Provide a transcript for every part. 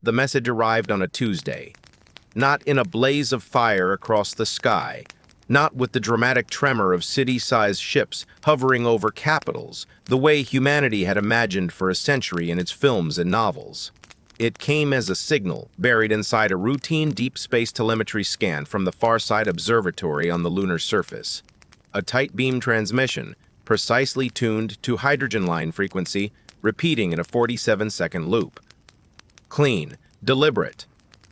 The message arrived on a Tuesday. Not in a blaze of fire across the sky, not with the dramatic tremor of city-sized ships hovering over capitals, the way humanity had imagined for a century in its films and novels. It came as a signal buried inside a routine deep space telemetry scan from the Farside Observatory on the lunar surface. A tight beam transmission, precisely tuned to hydrogen line frequency, repeating in a 47-second loop. Clean, deliberate,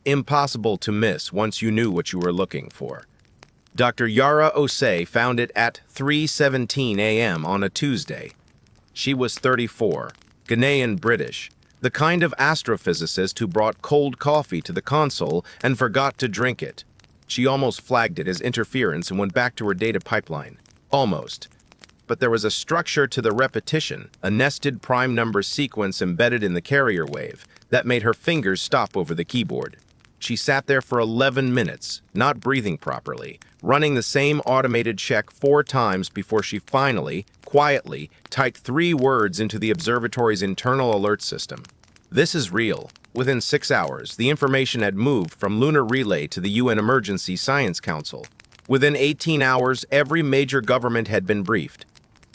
impossible to miss once you knew what you were looking for. Dr. Yara Osei found it at 3:17 a.m. on a Tuesday. She was 34, Ghanaian British, the kind of astrophysicist who brought cold coffee to the console and forgot to drink it. She almost flagged it as interference and went back to her data pipeline. Almost. But there was a structure to the repetition, a nested prime number sequence embedded in the carrier wave, that made her fingers stop over the keyboard. She sat there for 11 minutes, not breathing properly, running the same automated check 4 times before she finally, quietly, typed 3 words into the observatory's internal alert system. This is real. Within 6 hours, the information had moved from Lunar Relay to the UN Emergency Science Council. Within 18 hours, every major government had been briefed.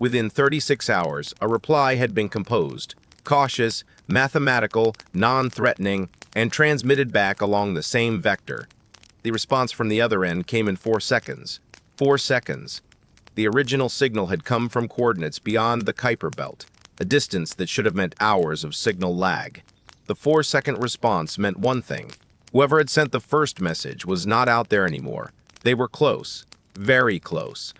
Within 36 hours, a reply had been composed, cautious, mathematical, non-threatening, and transmitted back along the same vector. The response from the other end came in 4 seconds. 4 seconds. The original signal had come from coordinates beyond the Kuiper Belt, a distance that should have meant hours of signal lag. The 4-second response meant one thing. Whoever had sent the first message was not out there anymore. They were close, very close.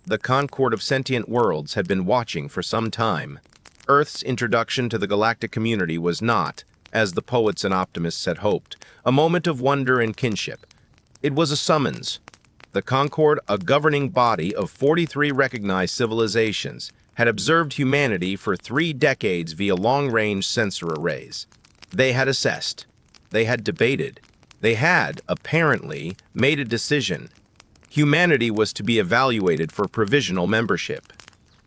The Concord of Sentient Worlds had been watching for some time. Earth's introduction to the galactic community was not, as the poets and optimists had hoped, a moment of wonder and kinship. It was a summons. The Concord, a governing body of 43 recognized civilizations, had observed humanity for 3 decades via long-range sensor arrays. They had assessed. They had debated. They had, apparently, made a decision. Humanity was to be evaluated for provisional membership.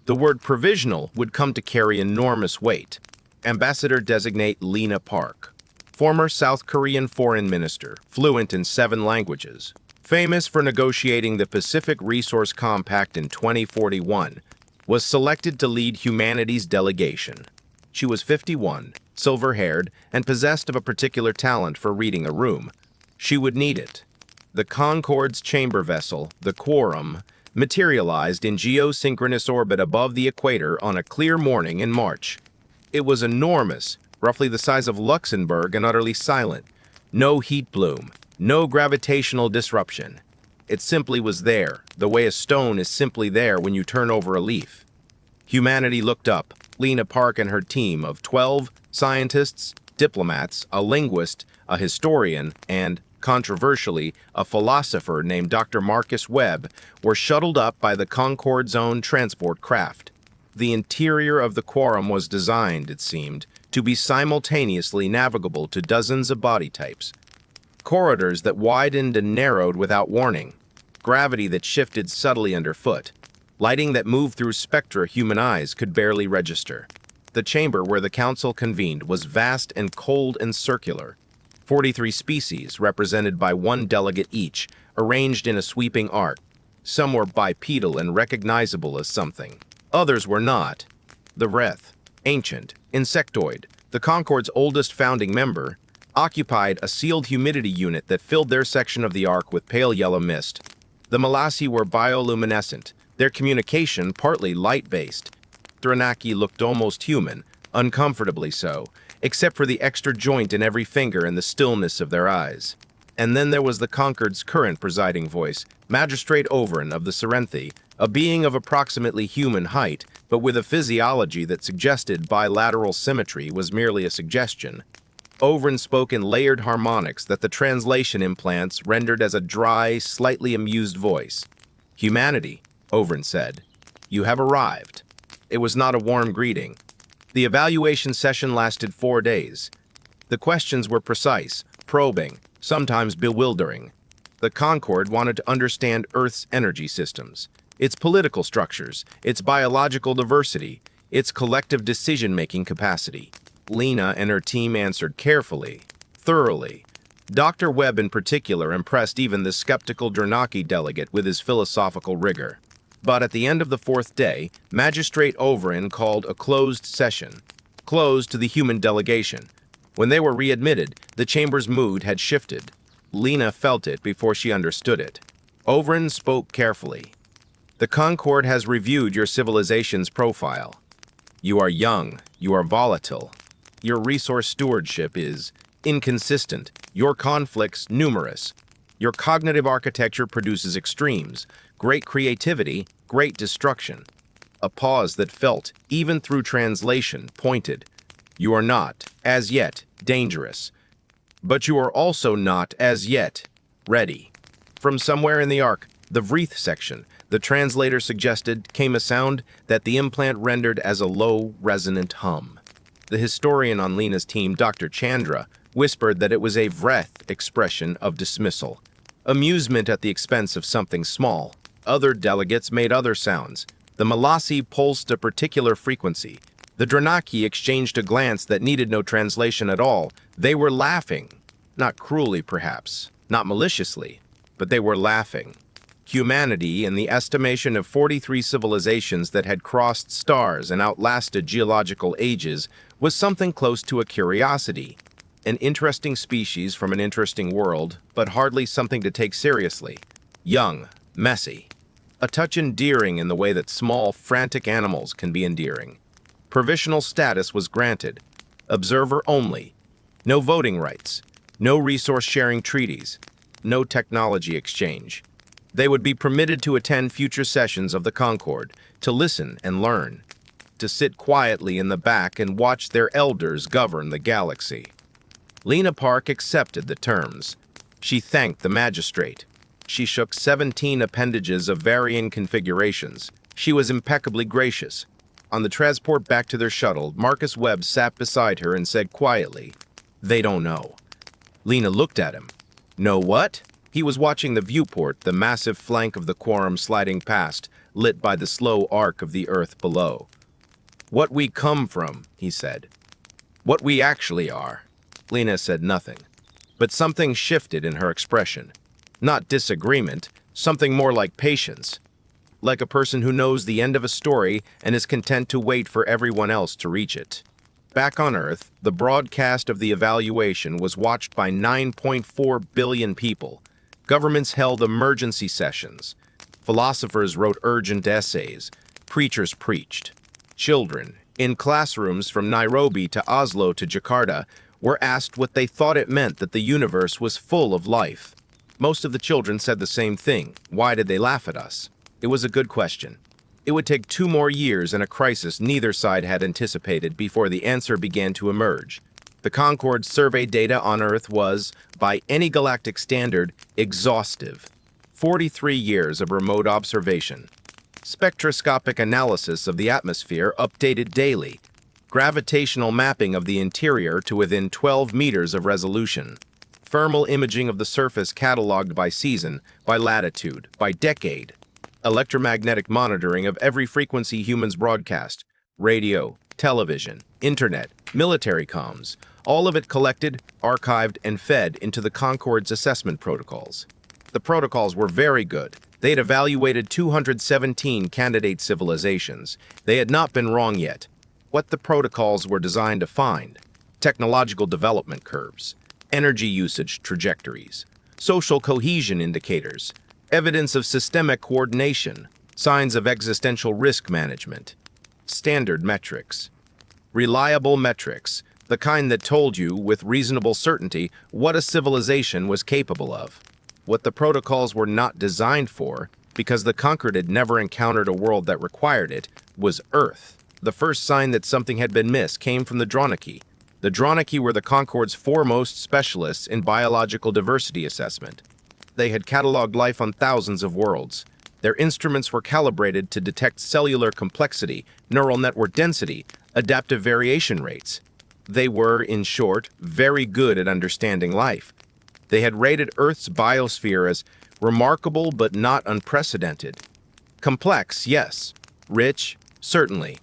The word provisional would come to carry enormous weight. Ambassador-designate Lena Park, former South Korean foreign minister, fluent in 7 languages, famous for negotiating the Pacific Resource Compact in 2041, was selected to lead humanity's delegation. She was 51, silver-haired, and possessed of a particular talent for reading a room. She would need it. The Concord's chamber vessel, the Quorum, materialized in geosynchronous orbit above the equator on a clear morning in March. It was enormous, roughly the size of Luxembourg and utterly silent. No heat bloom, no gravitational disruption. It simply was there, the way a stone is simply there when you turn over a leaf. Humanity looked up. Lena Park and her team of 12 scientists, diplomats, a linguist, a historian, and, controversially, a philosopher named Dr. Marcus Webb, were shuttled up by the Concorde's own transport craft. The interior of the Quorum was designed, it seemed, to be simultaneously navigable to dozens of body types. Corridors that widened and narrowed without warning, gravity that shifted subtly underfoot, lighting that moved through spectra human eyes could barely register. The chamber where the council convened was vast and cold and circular. 43 species, represented by 1 delegate each, arranged in a sweeping arc. Some were bipedal and recognizable as something. Others were not. The Wraith, ancient, insectoid, the Concorde's oldest founding member, occupied a sealed humidity unit that filled their section of the arc with pale yellow mist. The Malassi were bioluminescent, their communication partly light-based. Thranaki looked almost human, uncomfortably so, except for the extra joint in every finger and the stillness of their eyes. And then there was the Concorde's current presiding voice, Magistrate Overin of the Serenthi, a being of approximately human height, but with a physiology that suggested bilateral symmetry was merely a suggestion. Overin spoke in layered harmonics that the translation implants rendered as a dry, slightly amused voice. Humanity, Overin said, you have arrived. It was not a warm greeting. The evaluation session lasted 4 days. The questions were precise, probing, sometimes bewildering. The Concorde wanted to understand Earth's energy systems, its political structures, its biological diversity, its collective decision-making capacity. Lena and her team answered carefully, thoroughly. Dr. Webb in particular impressed even the skeptical Dranaki delegate with his philosophical rigor. But at the end of the fourth day, Magistrate Overin called a closed session, closed to the human delegation. When they were readmitted, the chamber's mood had shifted. Lena felt it before she understood it. Overin spoke carefully. The Concord has reviewed your civilization's profile. You are young, you are volatile. Your resource stewardship is inconsistent, your conflicts numerous. Your cognitive architecture produces extremes, great creativity, great destruction. A pause that felt, even through translation, pointed. You are not, as yet, dangerous. But you are also not, as yet, ready. From somewhere in the arc, the Vreath section, the translator suggested, came a sound that the implant rendered as a low, resonant hum. The historian on Lena's team, Dr. Chandra, whispered that it was a Vreath expression of dismissal. Amusement at the expense of something small. Other delegates made other sounds. The Malasi pulsed a particular frequency. The Dranaki exchanged a glance that needed no translation at all. They were laughing. Not cruelly, perhaps. Not maliciously. But they were laughing. Humanity, in the estimation of 43 civilizations that had crossed stars and outlasted geological ages, was something close to a curiosity. An interesting species from an interesting world, but hardly something to take seriously. Young, messy. A touch endearing in the way that small, frantic animals can be endearing. Provisional status was granted. Observer only. No voting rights. No resource-sharing treaties. No technology exchange. They would be permitted to attend future sessions of the Concord, to listen and learn, to sit quietly in the back and watch their elders govern the galaxy. Lena Park accepted the terms. She thanked the magistrate. She shook 17 appendages of varying configurations. She was impeccably gracious. On the transport back to their shuttle, Marcus Webb sat beside her and said quietly, "They don't know." Lena looked at him. "Know what?" He was watching the viewport, the massive flank of the Quorum sliding past, lit by the slow arc of the Earth below. "What we come from," he said. "What we actually are." Lena said nothing, but something shifted in her expression. Not disagreement, something more like patience. Like a person who knows the end of a story and is content to wait for everyone else to reach it. Back on Earth, the broadcast of the evaluation was watched by 9.4 billion people. Governments held emergency sessions. Philosophers wrote urgent essays. Preachers preached. Children, in classrooms from Nairobi to Oslo to Jakarta, were asked what they thought it meant that the universe was full of life. Most of the children said the same thing. Why did they laugh at us? It was a good question. It would take 2 more years and a crisis neither side had anticipated before the answer began to emerge. The Concord survey data on Earth was, by any galactic standard, exhaustive. 43 years of remote observation. Spectroscopic analysis of the atmosphere updated daily. Gravitational mapping of the interior to within 12 meters of resolution. Thermal imaging of the surface cataloged by season, by latitude, by decade. Electromagnetic monitoring of every frequency humans broadcast. Radio, television, internet, military comms. All of it collected, archived, and fed into the Concord's assessment protocols. The protocols were very good. They had evaluated 217 candidate civilizations. They had not been wrong yet. What the protocols were designed to find: technological development curves, energy usage trajectories, social cohesion indicators, evidence of systemic coordination, signs of existential risk management, standard metrics, reliable metrics, the kind that told you with reasonable certainty what a civilization was capable of. What the protocols were not designed for, because the Conquered had never encountered a world that required it, was Earth. The first sign that something had been missed came from the Dranaki. The Dranaki were the Concord's foremost specialists in biological diversity assessment. They had cataloged life on thousands of worlds. Their instruments were calibrated to detect cellular complexity, neural network density, adaptive variation rates. They were, in short, very good at understanding life. They had rated Earth's biosphere as remarkable but not unprecedented. Complex, yes. Rich, certainly.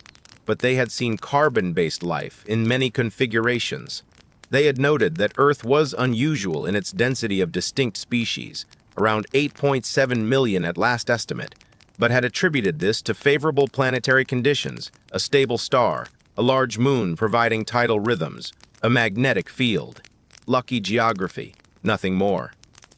But they had seen carbon-based life in many configurations. They had noted that Earth was unusual in its density of distinct species, around 8.7 million at last estimate, but had attributed this to favorable planetary conditions, a stable star, a large moon providing tidal rhythms, a magnetic field, lucky geography, nothing more.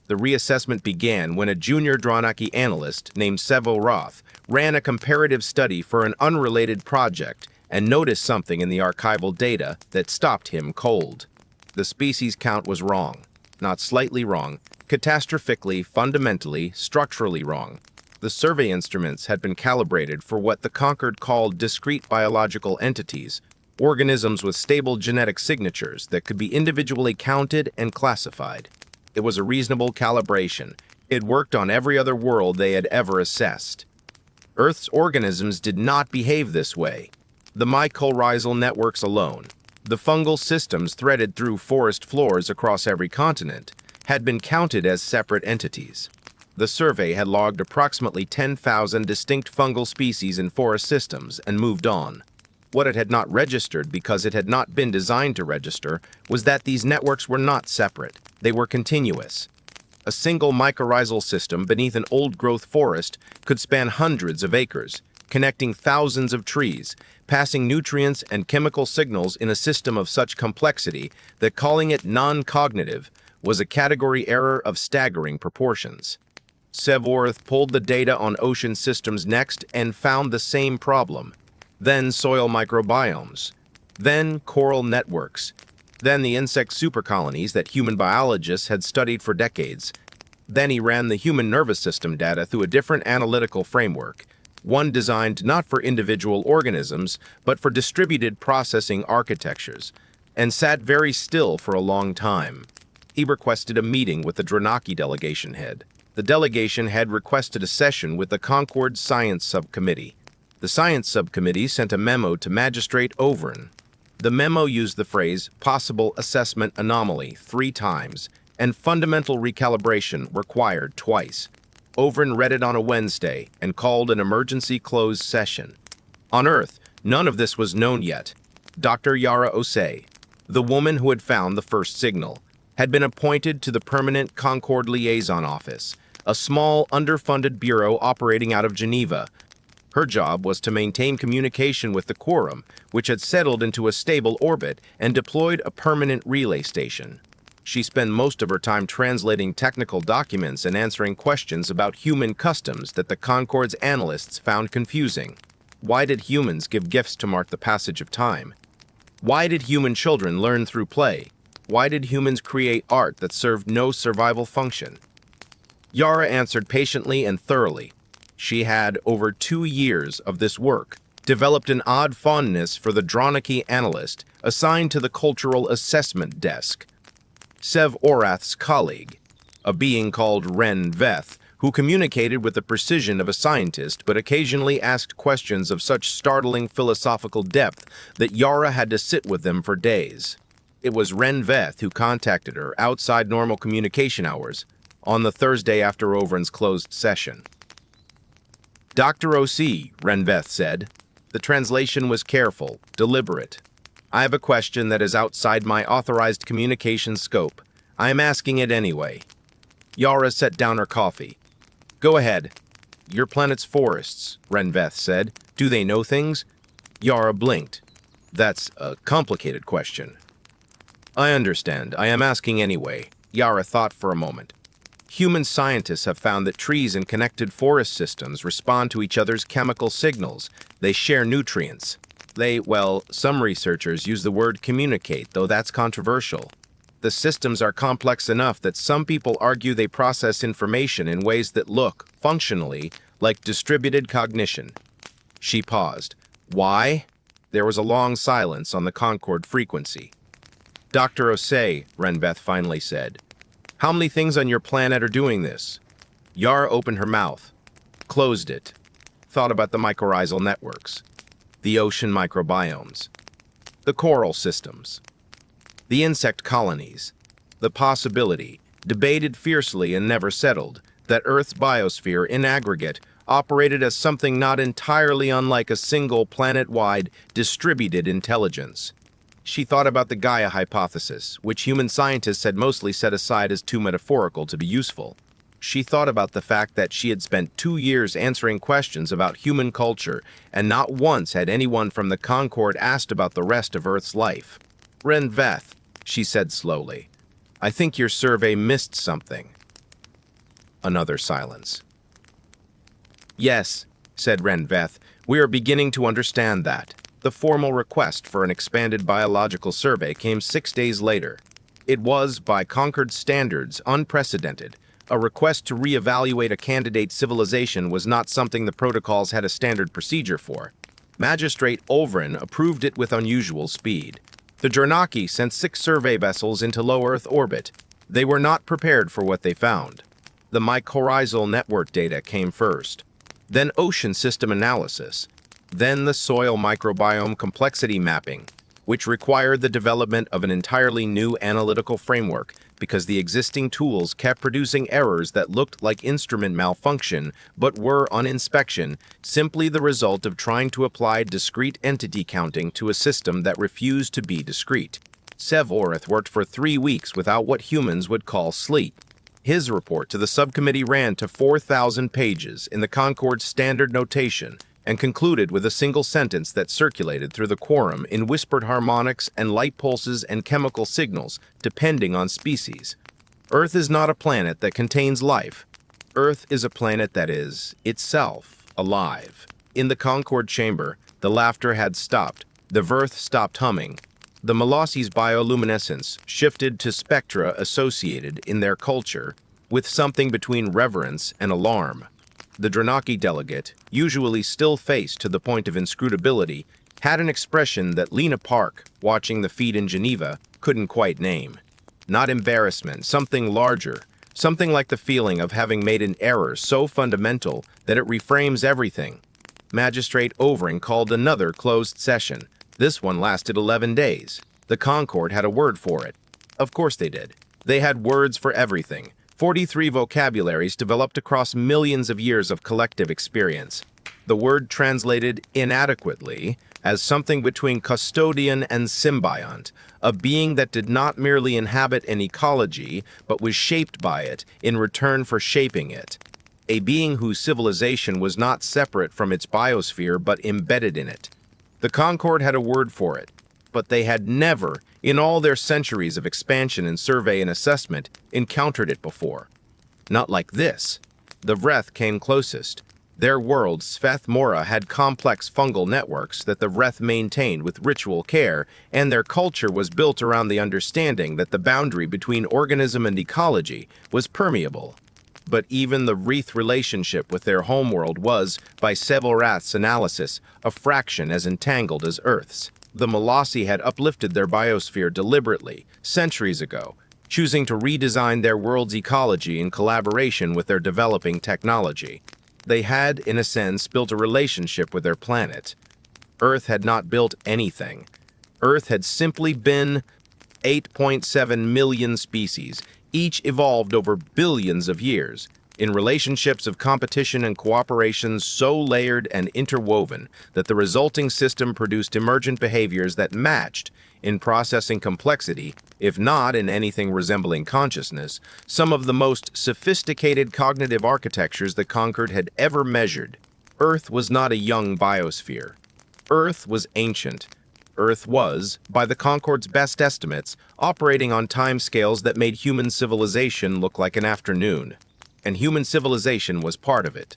The reassessment began when a junior Dronaki analyst named Sevo Roth ran a comparative study for an unrelated project and noticed something in the archival data that stopped him cold. The species count was wrong, not slightly wrong, catastrophically, fundamentally, structurally wrong. The survey instruments had been calibrated for what the Concord called discrete biological entities, organisms with stable genetic signatures that could be individually counted and classified. It was a reasonable calibration. It worked on every other world they had ever assessed. Earth's organisms did not behave this way. The mycorrhizal networks alone, the fungal systems threaded through forest floors across every continent, had been counted as separate entities. The survey had logged approximately 10,000 distinct fungal species in forest systems and moved on. What it had not registered, because it had not been designed to register, was that these networks were not separate. They were continuous. A single mycorrhizal system beneath an old-growth forest could span hundreds of acres, connecting thousands of trees, passing nutrients and chemical signals in a system of such complexity that calling it non-cognitive was a category error of staggering proportions. Sevorth pulled the data on ocean systems next and found the same problem. Then soil microbiomes. Then coral networks. Then the insect supercolonies that human biologists had studied for decades. Then he ran the human nervous system data through a different analytical framework, one designed not for individual organisms, but for distributed processing architectures, and sat very still for a long time. He requested a meeting with the Dronaki delegation head. The delegation had requested a session with the Concord Science Subcommittee. The Science Subcommittee sent a memo to Magistrate Overn. The memo used the phrase possible assessment anomaly 3 times and fundamental recalibration required twice. Overn read it on a Wednesday and called an emergency closed session. On Earth, none of this was known yet. Dr. Yara Osei, the woman who had found the first signal, had been appointed to the permanent Concord Liaison Office, a small, underfunded bureau operating out of Geneva. Her job was to maintain communication with the Quorum, which had settled into a stable orbit and deployed a permanent relay station. She spent most of her time translating technical documents and answering questions about human customs that the Concord's analysts found confusing. Why did humans give gifts to mark the passage of time? Why did human children learn through play? Why did humans create art that served no survival function? Yara answered patiently and thoroughly. She had, over 2 years of this work, developed an odd fondness for the Dronaki analyst assigned to the Cultural Assessment Desk. Sev Orath's colleague, a being called Ren Veth, who communicated with the precision of a scientist but occasionally asked questions of such startling philosophical depth that Yara had to sit with them for days. It was Ren Veth who contacted her outside normal communication hours on the Thursday after Overn's closed session. Dr. O.C., Ren Veth said. The translation was careful, deliberate. I have a question that is outside my authorized communication scope. I am asking it anyway. Yara set down her coffee. Go ahead. Your planet's forests, Ren Veth said. Do they know things? Yara blinked. That's a complicated question. I understand. I am asking anyway. Yara thought for a moment. Human scientists have found that trees in connected forest systems respond to each other's chemical signals. They share nutrients. Some researchers use the word communicate, though that's controversial. The systems are complex enough that some people argue they process information in ways that look, functionally, like distributed cognition. She paused. Why? There was a long silence on the Concord frequency. Dr. Osei, Renbeth finally said. How many things on your planet are doing this? Yara opened her mouth, closed it, thought about the mycorrhizal networks, the ocean microbiomes, the coral systems, the insect colonies, the possibility, debated fiercely and never settled, that Earth's biosphere in aggregate operated as something not entirely unlike a single planet-wide distributed intelligence. She thought about the Gaia hypothesis, which human scientists had mostly set aside as too metaphorical to be useful. She thought about the fact that she had spent 2 years answering questions about human culture, and not once had anyone from the Concord asked about the rest of Earth's life. "Renveth," she said slowly, "I think your survey missed something." Another silence. "Yes," said Renveth, "we are beginning to understand that." The formal request for an expanded biological survey came 6 days later. It was, by Concord standards, unprecedented. A request to reevaluate a candidate civilization was not something the protocols had a standard procedure for. Magistrate Olvrin approved it with unusual speed. The Dranaki sent 6 survey vessels into low Earth orbit. They were not prepared for what they found. The mycorrhizal network data came first, then ocean system analysis, then the soil microbiome complexity mapping, which required the development of an entirely new analytical framework because the existing tools kept producing errors that looked like instrument malfunction but were, on inspection, simply the result of trying to apply discrete entity counting to a system that refused to be discrete. Sev Orith worked for 3 weeks without what humans would call sleep. His report to the subcommittee ran to 4,000 pages in the Concord standard notation and concluded with a single sentence that circulated through the quorum in whispered harmonics and light pulses and chemical signals, depending on species. Earth is not a planet that contains life. Earth is a planet that is, itself, alive. In the Concord chamber, the laughter had stopped. The Verth stopped humming. The Molossi's bioluminescence shifted to spectra associated in their culture with something between reverence and alarm. The Dranaki delegate, usually still-faced to the point of inscrutability, had an expression that Lena Park, watching the feed in Geneva, couldn't quite name. Not embarrassment, something larger, something like the feeling of having made an error so fundamental that it reframes everything. Magistrate Overing called another closed session. This one lasted 11 days. The Concord had a word for it. Of course they did. They had words for everything. 43 vocabularies developed across millions of years of collective experience. The word translated inadequately as something between custodian and symbiont, a being that did not merely inhabit an ecology, but was shaped by it in return for shaping it. A being whose civilization was not separate from its biosphere, but embedded in it. The Concord had a word for it, but they had never, in all their centuries of expansion and survey and assessment, encountered it before. Not like this. The Vreth came closest. Their world, Sveth Mora, had complex fungal networks that the Vreth maintained with ritual care, and their culture was built around the understanding that the boundary between organism and ecology was permeable. But even the Wreath relationship with their homeworld was, by Sevelrath's analysis, a fraction as entangled as Earth's. The Molossi had uplifted their biosphere deliberately, centuries ago, choosing to redesign their world's ecology in collaboration with their developing technology. They had, in a sense, built a relationship with their planet. Earth had not built anything. Earth had simply been 8.7 million species, each evolved over billions of years, in relationships of competition and cooperation so layered and interwoven that the resulting system produced emergent behaviors that matched, in processing complexity, if not in anything resembling consciousness, some of the most sophisticated cognitive architectures that Concord had ever measured. Earth was not a young biosphere. Earth was ancient. Earth was, by the Concord's best estimates, operating on timescales that made human civilization look like an afternoon. And human civilization was part of it.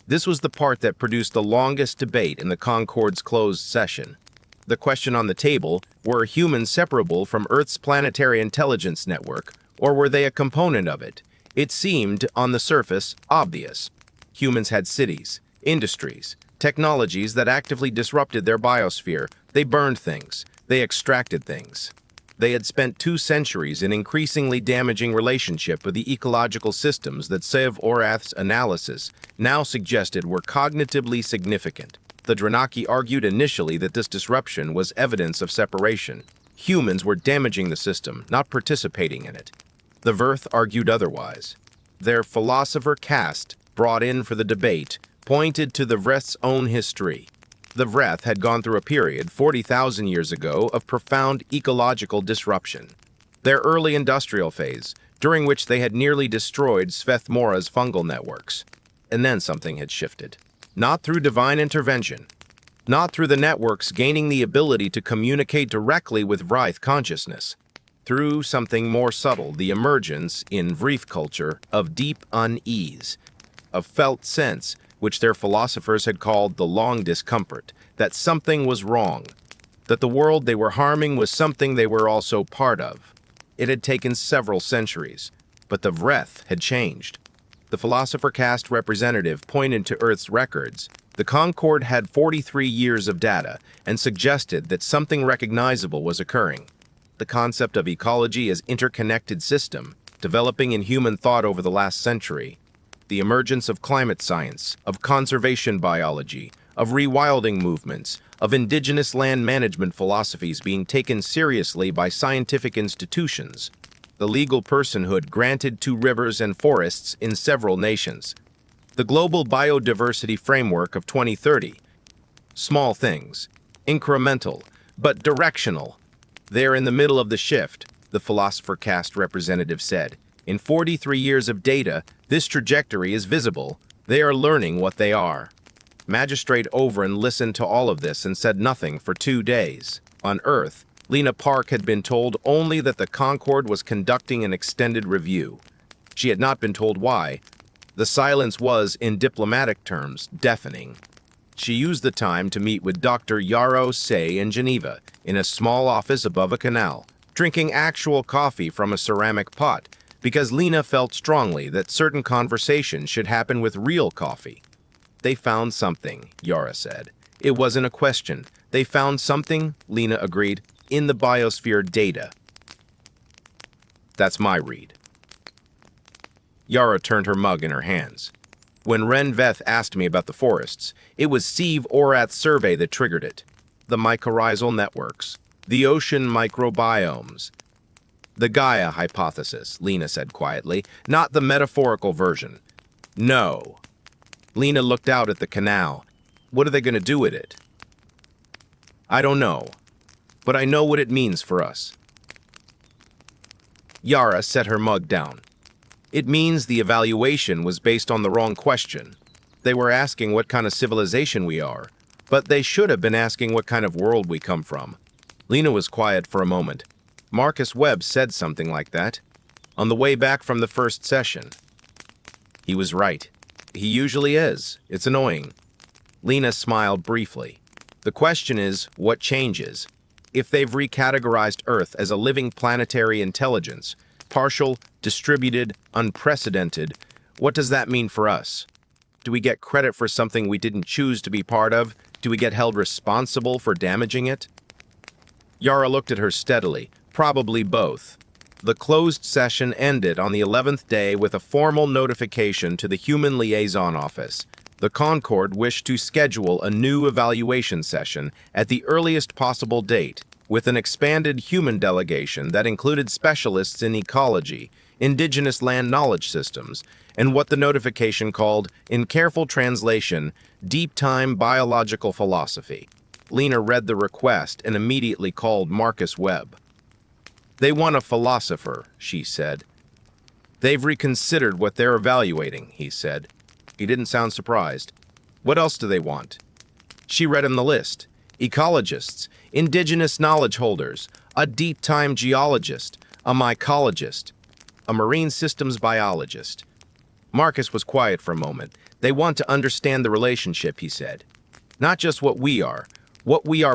This was the part that produced the longest debate in the Concord's closed session. The question on the table, were humans separable from Earth's planetary intelligence network, or were they a component of it? It seemed, on the surface, obvious. Humans had cities, industries, technologies that actively disrupted their biosphere. They burned things. They extracted things. They had spent 2 centuries in increasingly damaging relationship with the ecological systems that Sev Orath's analysis now suggested were cognitively significant. The Dranaki argued initially that this disruption was evidence of separation. Humans were damaging the system, not participating in it. The Verth argued otherwise. Their philosopher caste, brought in for the debate, pointed to the Vreth's own history. The Vreth had gone through a period 40,000 years ago of profound ecological disruption. Their early industrial phase, during which they had nearly destroyed Svethmora's fungal networks. And then something had shifted. Not through divine intervention, not through the networks gaining the ability to communicate directly with Vrith consciousness, through something more subtle, the emergence, in Vrith culture, of deep unease, of felt sense, which their philosophers had called the long discomfort, that something was wrong, that the world they were harming was something they were also part of. It had taken several centuries, but the Vreth had changed. The philosopher caste representative pointed to Earth's records. The Concord had 43 years of data and suggested that something recognizable was occurring. The concept of ecology as interconnected system, developing in human thought over the last century. The emergence of climate science, of conservation biology, of rewilding movements, of indigenous land management philosophies being taken seriously by scientific institutions. The legal personhood granted to rivers and forests in several nations. The Global Biodiversity Framework of 2030. Small things, incremental, but directional. They're in the middle of the shift, the philosopher caste representative said. In 43 years of data, this trajectory is visible. They are learning what they are. Magistrate over and listened to all of this and said nothing for 2 days. On Earth, Lena Park had been told only that the Concord was conducting an extended review. She had not been told why. The silence was, in diplomatic terms, deafening. She used the time to meet with Dr. Yarrow Say in Geneva, in a small office above a canal, drinking actual coffee from a ceramic pot, because Lena felt strongly that certain conversations should happen with real coffee. They found something, Yara said. It wasn't a question. They found something, Lena agreed, in the biosphere data. That's my read. Yara turned her mug in her hands. When Ren Veth asked me about the forests, it was Sieve Orath's survey that triggered it. The mycorrhizal networks, the ocean microbiomes. The Gaia hypothesis, Lena said quietly, not the metaphorical version. No. Lena looked out at the canal. What are they going to do with it? I don't know, but I know what it means for us. Yara set her mug down. It means the evaluation was based on the wrong question. They were asking what kind of civilization we are, but they should have been asking what kind of world we come from. Lena was quiet for a moment. Marcus Webb said something like that, on the way back from the first session. He was right. He usually is. It's annoying. Lena smiled briefly. The question is, what changes? If they've recategorized Earth as a living planetary intelligence, partial, distributed, unprecedented, what does that mean for us? Do we get credit for something we didn't choose to be part of? Do we get held responsible for damaging it? Yara looked at her steadily. Probably both. The closed session ended on the 11th day with a formal notification to the Human Liaison Office. The Concord wished to schedule a new evaluation session at the earliest possible date, with an expanded human delegation that included specialists in ecology, indigenous land knowledge systems, and what the notification called, in careful translation, deep-time biological philosophy. Lena read the request and immediately called Marcus Webb. They want a philosopher, she said. They've reconsidered what they're evaluating, he said. He didn't sound surprised. What else do they want? She read him the list. Ecologists, indigenous knowledge holders, a deep-time geologist, a mycologist, a marine systems biologist. Marcus was quiet for a moment. They want to understand the relationship, he said. Not just what we are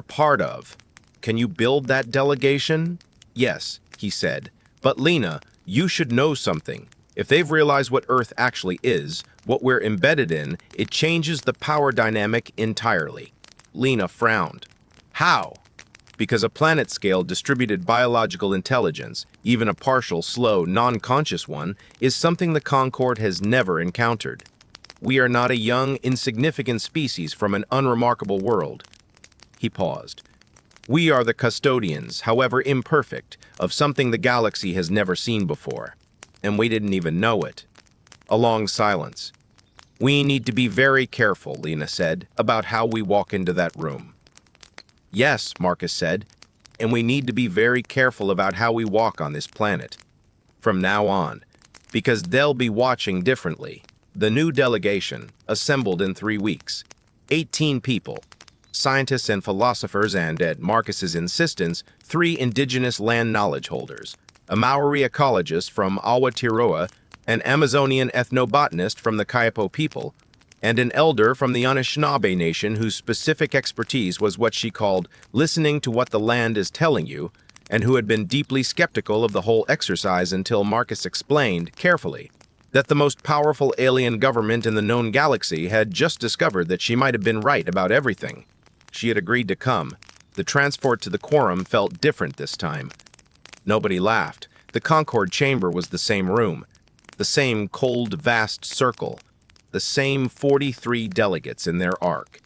part of. Can you build that delegation? Yes, he said. But Lena, you should know something. If they've realized what Earth actually is, what we're embedded in, it changes the power dynamic entirely. Lena frowned. How? Because a planet-scale distributed biological intelligence, even a partial, slow, non-conscious one, is something the Concord has never encountered. We are not a young, insignificant species from an unremarkable world. He paused. We are the custodians, however imperfect, of something the galaxy has never seen before. And we didn't even know it. A long silence. We need to be very careful, Lena said, about how we walk into that room. Yes, Marcus said, and we need to be very careful about how we walk on this planet from now on, because they'll be watching differently. The new delegation assembled in 3 weeks. 18 people, scientists and philosophers, and, at Marcus's insistence, 3 indigenous land knowledge holders, a Maori ecologist from Aotearoa, an Amazonian ethnobotanist from the Kayapo people, and an elder from the Anishinaabe nation whose specific expertise was what she called listening to what the land is telling you, and who had been deeply skeptical of the whole exercise until Marcus explained, carefully, that the most powerful alien government in the known galaxy had just discovered that she might have been right about everything. She had agreed to come. The transport to the quorum felt different this time. Nobody laughed. The Concord chamber was the same room, the same cold, vast circle, the same 43 delegates in their arc,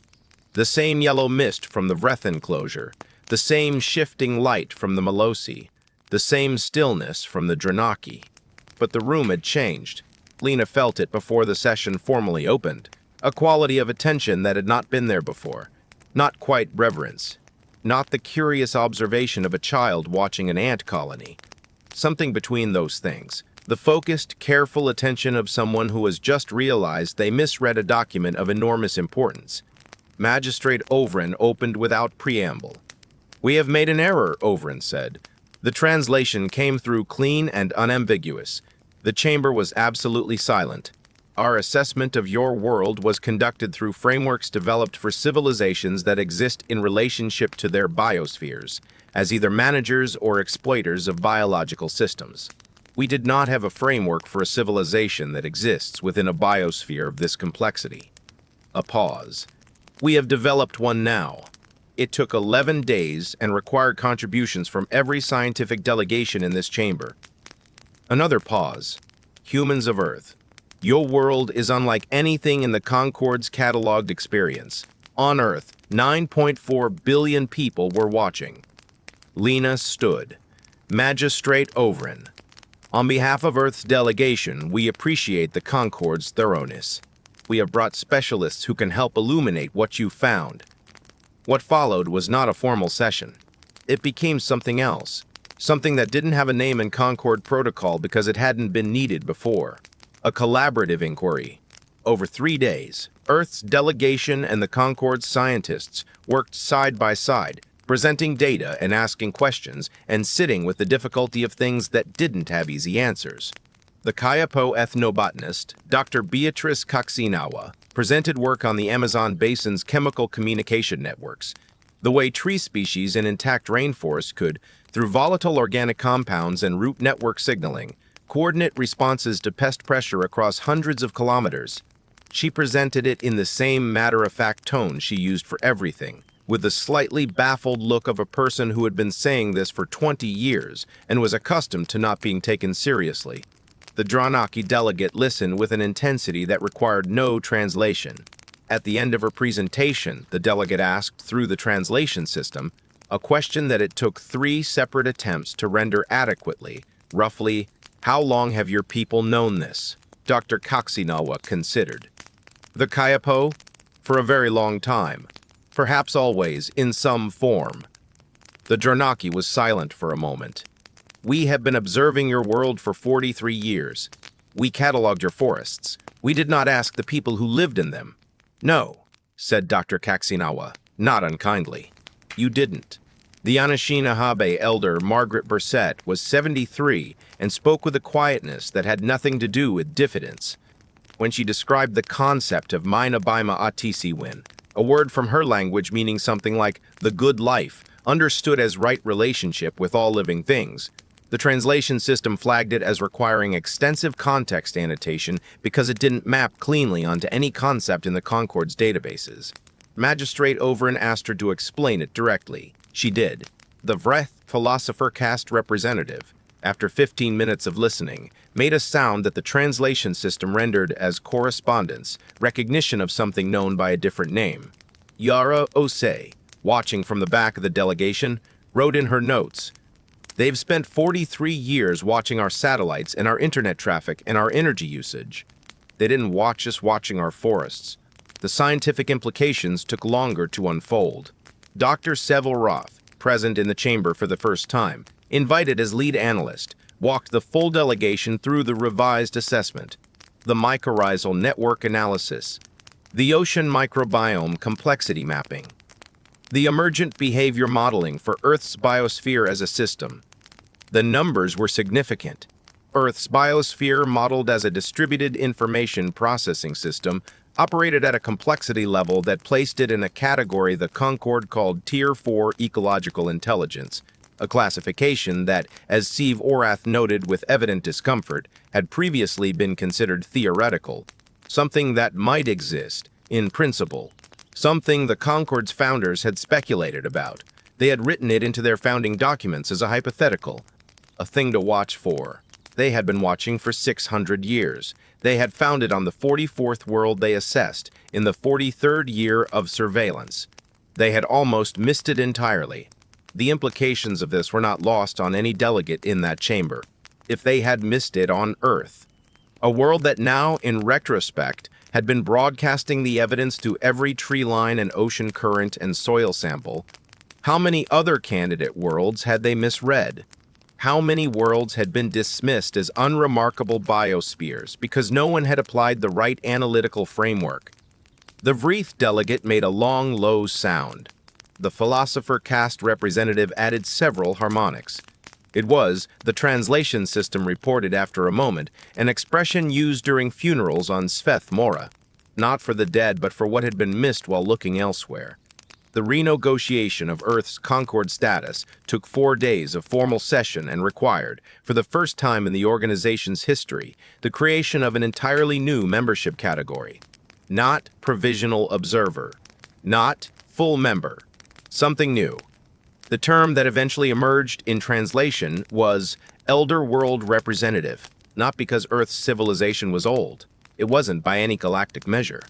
the same yellow mist from the Vreth enclosure, the same shifting light from the Melosi, the same stillness from the Dranaki. But the room had changed. Lena felt it before the session formally opened, a quality of attention that had not been there before. Not quite reverence, not the curious observation of a child watching an ant colony. Something between those things. The focused, careful attention of someone who has just realized they misread a document of enormous importance. Magistrate Overin opened without preamble. "We have made an error," Overin said. The translation came through clean and unambiguous. The chamber was absolutely silent. "Our assessment of your world was conducted through frameworks developed for civilizations that exist in relationship to their biospheres, as either managers or exploiters of biological systems. We did not have a framework for a civilization that exists within a biosphere of this complexity." A pause. "We have developed one now. It took 11 days and required contributions from every scientific delegation in this chamber." Another pause. "Humans of Earth. Your world is unlike anything in the Concord's cataloged experience. On Earth, 9.4 billion people were watching." Lena stood. "Magistrate Overin, on behalf of Earth's delegation, we appreciate the Concord's thoroughness. We have brought specialists who can help illuminate what you found." What followed was not a formal session. It became something else, something that didn't have a name in Concord protocol because it hadn't been needed before. A collaborative inquiry. Over 3 days, Earth's delegation and the Concord's scientists worked side by side, presenting data and asking questions, and sitting with the difficulty of things that didn't have easy answers. The Kayapo ethnobotanist, Dr. Beatrice Kaksinawa, presented work on the Amazon basin's chemical communication networks, the way tree species in intact rainforests could, through volatile organic compounds and root network signaling, coordinate responses to pest pressure across hundreds of kilometers. She presented it in the same matter-of-fact tone she used for everything, with the slightly baffled look of a person who had been saying this for 20 years and was accustomed to not being taken seriously. The Dranaki delegate listened with an intensity that required no translation. At the end of her presentation, the delegate asked, through the translation system, a question that it took 3 separate attempts to render adequately, roughly, "How long have your people known this?" Dr. Kaksinawa considered. "The Kayapo? For a very long time. Perhaps always, in some form." The Dranaki was silent for a moment. "We have been observing your world for 43 years. We cataloged your forests. We did not ask the people who lived in them." "No," said Dr. Kaksinawa, not unkindly. "You didn't." The Anishinaabe elder Margaret Bursett was 73 and spoke with a quietness that had nothing to do with diffidence. When she described the concept of Mainabaima Atisiwin, a word from her language meaning something like the good life, understood as right relationship with all living things, the translation system flagged it as requiring extensive context annotation because it didn't map cleanly onto any concept in the Concord's databases. Magistrate Overin asked her to explain it directly. She did. The Vreth philosopher caste representative, after 15 minutes of listening, made a sound that the translation system rendered as correspondence, recognition of something known by a different name. Yara Osei, watching from the back of the delegation, wrote in her notes, "They've spent 43 years watching our satellites and our internet traffic and our energy usage. They didn't watch us watching our forests. The scientific implications took longer to unfold. Dr. Seville Roth, present in the chamber for the first time, invited as lead analyst, walked the full delegation through the revised assessment, the mycorrhizal network analysis, the ocean microbiome complexity mapping, the emergent behavior modeling for Earth's biosphere as a system. The numbers were significant. Earth's biosphere, modeled as a distributed information processing system, operated at a complexity level that placed it in a category the Concord called Tier 4 Ecological Intelligence, a classification that, as Steve Orath noted with evident discomfort, had previously been considered theoretical, something that might exist, in principle, something the Concord's founders had speculated about. They had written it into their founding documents as a hypothetical, a thing to watch for. They had been watching for 600 years. They had found it on the 44th world they assessed, in the 43rd year of surveillance. They had almost missed it entirely. The implications of this were not lost on any delegate in that chamber. If they had missed it on Earth, a world that now, in retrospect, had been broadcasting the evidence to every tree line and ocean current and soil sample, how many other candidate worlds had they misread? How many worlds had been dismissed as unremarkable biospheres because no one had applied the right analytical framework? The Vreeth delegate made a long, low sound. The philosopher caste representative added several harmonics. It was, the translation system reported after a moment, an expression used during funerals on Sveth Mora, not for the dead but for what had been missed while looking elsewhere. The renegotiation of Earth's Concord status took 4 days of formal session and required, for the first time in the organization's history, the creation of an entirely new membership category. Not provisional observer. Not full member. Something new. The term that eventually emerged in translation was Elder World Representative, not because Earth's civilization was old. It wasn't by any galactic measure.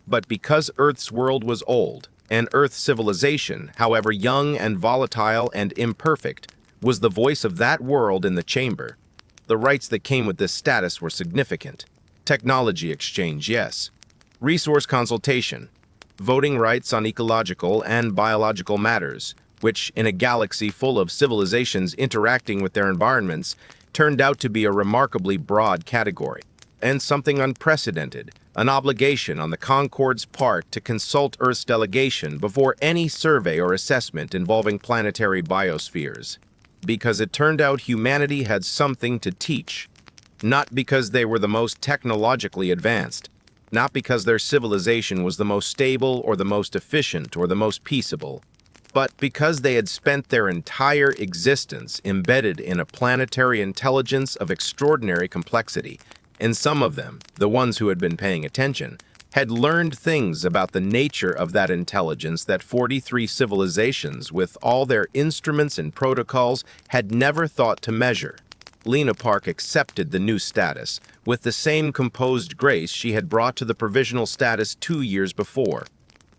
But because Earth's world was old, and Earth's civilization, however young and volatile and imperfect, was the voice of that world in the chamber. The rights that came with this status were significant. Technology exchange, yes. Resource consultation. Voting rights on ecological and biological matters, which, in a galaxy full of civilizations interacting with their environments, turned out to be a remarkably broad category. And something unprecedented, an obligation on the Concord's part to consult Earth's delegation before any survey or assessment involving planetary biospheres. Because it turned out humanity had something to teach. Not because they were the most technologically advanced. Not because their civilization was the most stable or the most efficient or the most peaceable. But because they had spent their entire existence embedded in a planetary intelligence of extraordinary complexity. And some of them, the ones who had been paying attention, had learned things about the nature of that intelligence that 43 civilizations, with all their instruments and protocols, had never thought to measure. Lena Park accepted the new status, with the same composed grace she had brought to the provisional status 2 years before.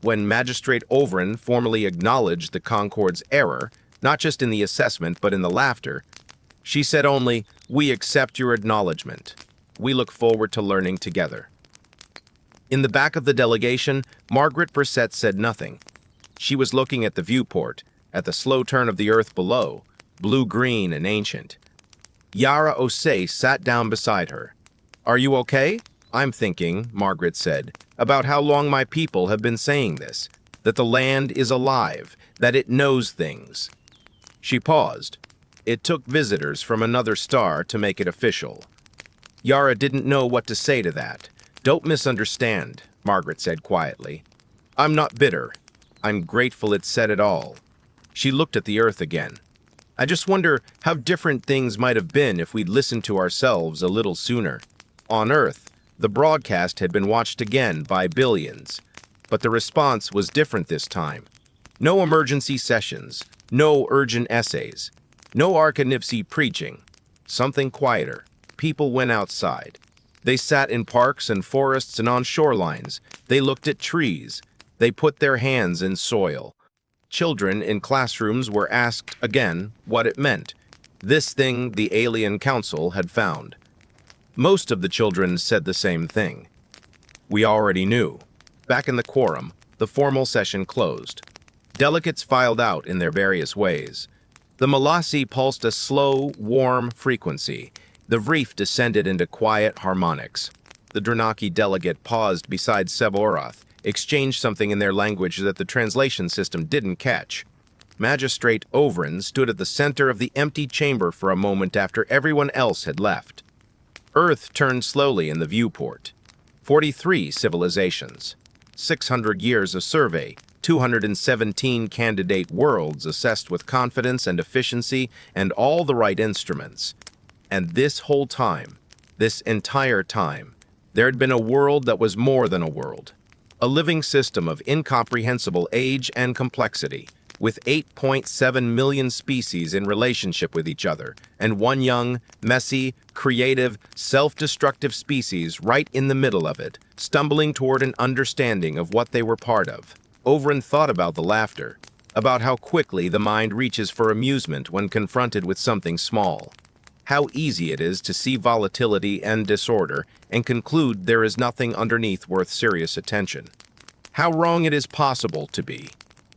When Magistrate Overin formally acknowledged the Concord's error, not just in the assessment but in the laughter, she said only, "We accept your acknowledgement. We look forward to learning together." In the back of the delegation, Margaret Brissett said nothing. She was looking at the viewport, at the slow turn of the earth below, blue-green and ancient. Yara Osei sat down beside her. "Are you okay?" "I'm thinking," Margaret said, "about how long my people have been saying this, that the land is alive, that it knows things." She paused. It took visitors from another star to make it official. Yara didn't know what to say to that. "Don't misunderstand," Margaret said quietly. "I'm not bitter. I'm grateful it said it all." She looked at the earth again. "I just wonder how different things might have been if we'd listened to ourselves a little sooner." On Earth, the broadcast had been watched again by billions, but the response was different this time. No emergency sessions, no urgent essays, no arcanipsy preaching, something quieter. People went outside. They sat in parks and forests and on shorelines. They looked at trees. They put their hands in soil. Children in classrooms were asked again what it meant. This thing the Alien Council had found. Most of the children said the same thing. We already knew. Back in the quorum, the formal session closed. Delegates filed out in their various ways. The Molossi pulsed a slow, warm frequency. The Vreef descended into quiet harmonics. The Dranaki delegate paused beside Sevoroth, exchanged something in their language that the translation system didn't catch. Magistrate Overin stood at the center of the empty chamber for a moment after everyone else had left. Earth turned slowly in the viewport. 43 civilizations, 600 years of survey, 217 candidate worlds assessed with confidence and efficiency and all the right instruments. And this whole time, this entire time, there had been a world that was more than a world. A living system of incomprehensible age and complexity, with 8.7 million species in relationship with each other, and one young, messy, creative, self-destructive species right in the middle of it, stumbling toward an understanding of what they were part of. Overin thought about the laughter, about how quickly the mind reaches for amusement when confronted with something small. How easy it is to see volatility and disorder and conclude there is nothing underneath worth serious attention. How wrong it is possible to be.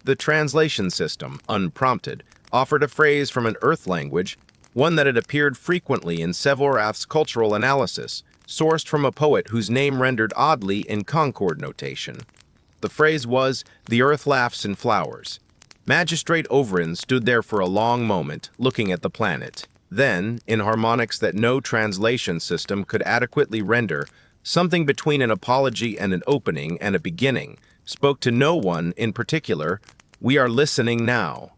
The translation system, unprompted, offered a phrase from an Earth language, one that had appeared frequently in Sevoroth's cultural analysis, sourced from a poet whose name rendered oddly in Concord notation. The phrase was, "The Earth laughs and flowers." Magistrate Overin stood there for a long moment, looking at the planet. Then, in harmonics that no translation system could adequately render, something between an apology and an opening and a beginning, spoke to no one in particular, "We are listening now."